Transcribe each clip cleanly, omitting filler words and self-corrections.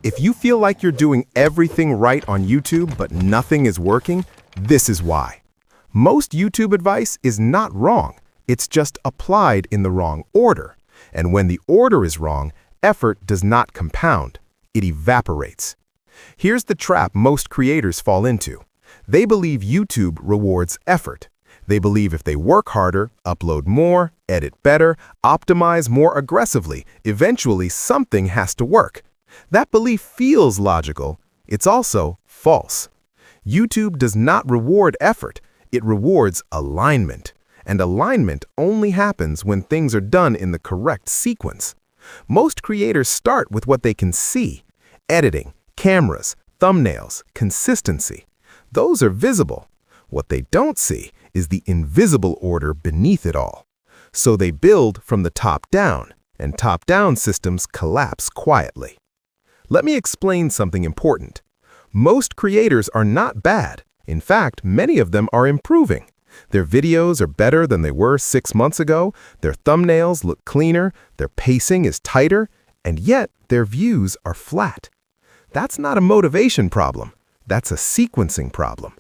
If you feel like you're doing everything right on YouTube but nothing is working, this is why. Most YouTube advice is not wrong. It's just applied in the wrong order. And when the order is wrong, effort does not compound. It evaporates. Here's the trap most creators fall into. They believe YouTube rewards effort. They believe if they work harder, upload more, edit better, optimize more aggressively, eventually something has to work. That belief feels logical. It's also false. YouTube does not reward effort. It rewards alignment. And alignment only happens when things are done in the correct sequence. Most creators start with what they can see. Editing, cameras, thumbnails, consistency. Those are visible. What they don't see is the invisible order beneath it all. So they build from the top down, and top-down systems collapse quietly. Let me explain something important. Most creators are not bad. In fact, many of them are improving. Their videos are better than they were 6 months ago, their thumbnails look cleaner, their pacing is tighter, and yet their views are flat. That's not a motivation problem. That's a sequencing problem.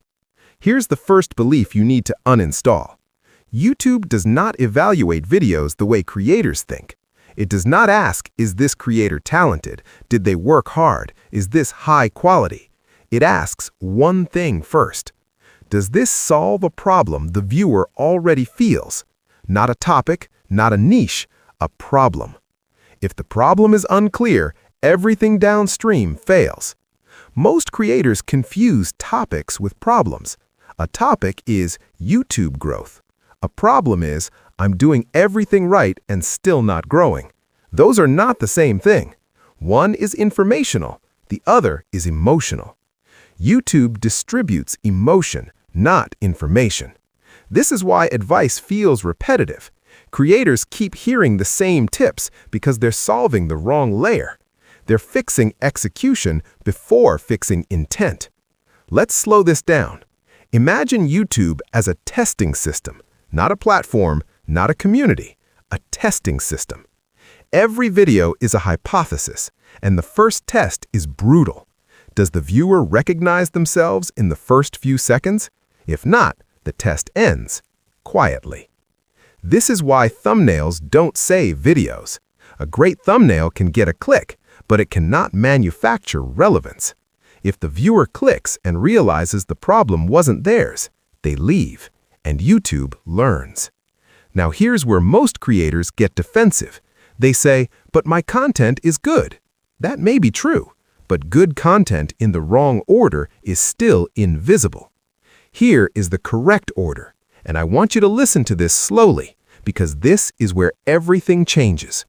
Here's the first belief you need to uninstall. YouTube does not evaluate videos the way creators think. It does not ask, is this creator talented? Did they work hard? Is this high quality? It asks one thing first. Does this solve a problem the viewer already feels? Not a topic, not a niche, a problem. If the problem is unclear, everything downstream fails. Most creators confuse topics with problems. A topic is YouTube growth. A problem is, I'm doing everything right and still not growing. Those are not the same thing. One is informational, the other is emotional. YouTube distributes emotion, not information. This is why advice feels repetitive. Creators keep hearing the same tips because they're solving the wrong layer. They're fixing execution before fixing intent. Let's slow this down. Imagine YouTube as a testing system, not a platform, not a community, a testing system. Every video is a hypothesis, and the first test is brutal. Does the viewer recognize themselves in the first few seconds? If not, the test ends quietly. This is why thumbnails don't save videos. A great thumbnail can get a click, but it cannot manufacture relevance. If the viewer clicks and realizes the problem wasn't theirs, they leave, and YouTube learns. Now here's where most creators get defensive. They say, but my content is good. That may be true, but good content in the wrong order is still invisible. Here is the correct order, and I want you to listen to this slowly, because this is where everything changes.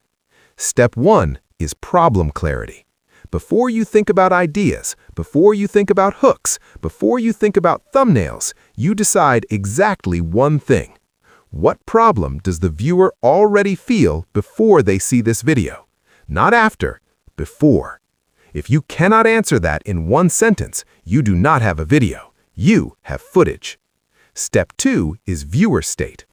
Step 1 is problem clarity. Before you think about ideas, before you think about hooks, before you think about thumbnails, you decide exactly one thing. What problem does the viewer already feel before they see this video? Not after, before. If you cannot answer that in one sentence, you do not have a video. You have footage. Step 2 is viewer state.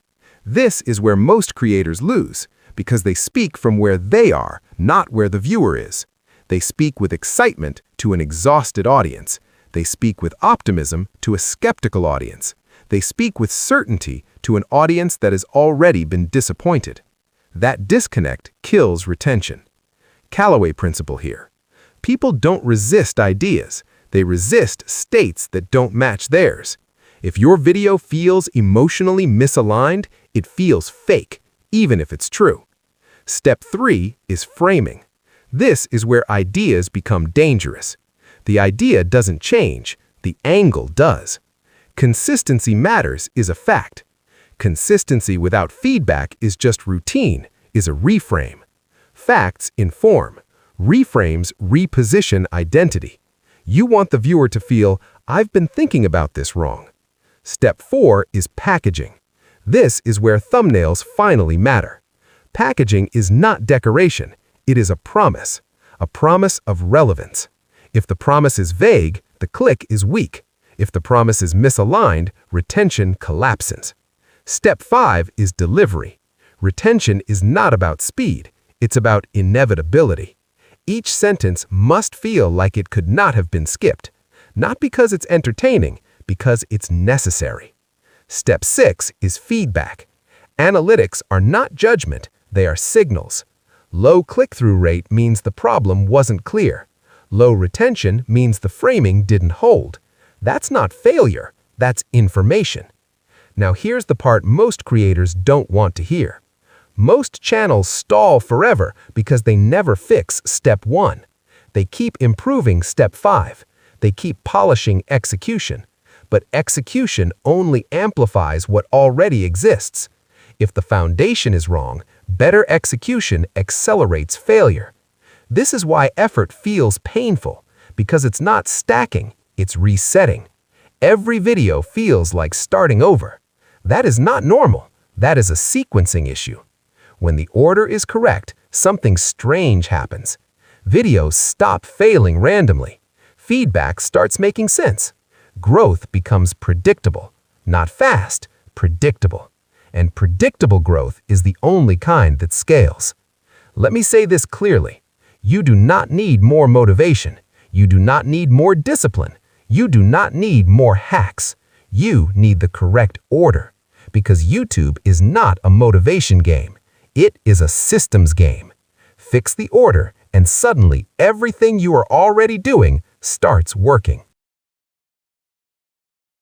This is where most creators lose, because they speak from where they are, not where the viewer is. They speak with excitement to an exhausted audience. They speak with optimism to a skeptical audience. They speak with certainty to an audience that has already been disappointed. That disconnect kills retention. Callaway principle here. People don't resist ideas. They resist states that don't match theirs. If your video feels emotionally misaligned, it feels fake, even if it's true. Step 3 is framing. This is where ideas become dangerous. The idea doesn't change, the angle does. Consistency matters is a fact. Consistency without feedback is just routine, is a reframe. Facts inform. Reframes reposition identity. You want the viewer to feel, I've been thinking about this wrong. Step 4 is packaging. This is where thumbnails finally matter. Packaging is not decoration. It is a promise of relevance. If the promise is vague, the click is weak. If the promise is misaligned, retention collapses. Step 5 is delivery. Retention is not about speed. It's about inevitability. Each sentence must feel like it could not have been skipped, not because it's entertaining, because it's necessary. Step 6 is feedback. Analytics are not judgment, they are signals. Low click-through rate means the problem wasn't clear. Low retention means the framing didn't hold. That's not failure, that's information. Now here's the part most creators don't want to hear. Most channels stall forever because they never fix step 1. They keep improving step 5. They keep polishing execution. But execution only amplifies what already exists. If the foundation is wrong, better execution accelerates failure. This is why effort feels painful, because it's not stacking, it's resetting. Every video feels like starting over. That is not normal. That is a sequencing issue. When the order is correct, something strange happens. Videos stop failing randomly. Feedback starts making sense. Growth becomes predictable. Not fast, predictable. And predictable growth is the only kind that scales. Let me say this clearly. You do not need more motivation. You do not need more discipline. You do not need more hacks. You need the correct order. Because YouTube is not a motivation game. It is a systems game. Fix the order, and suddenly everything you are already doing starts working.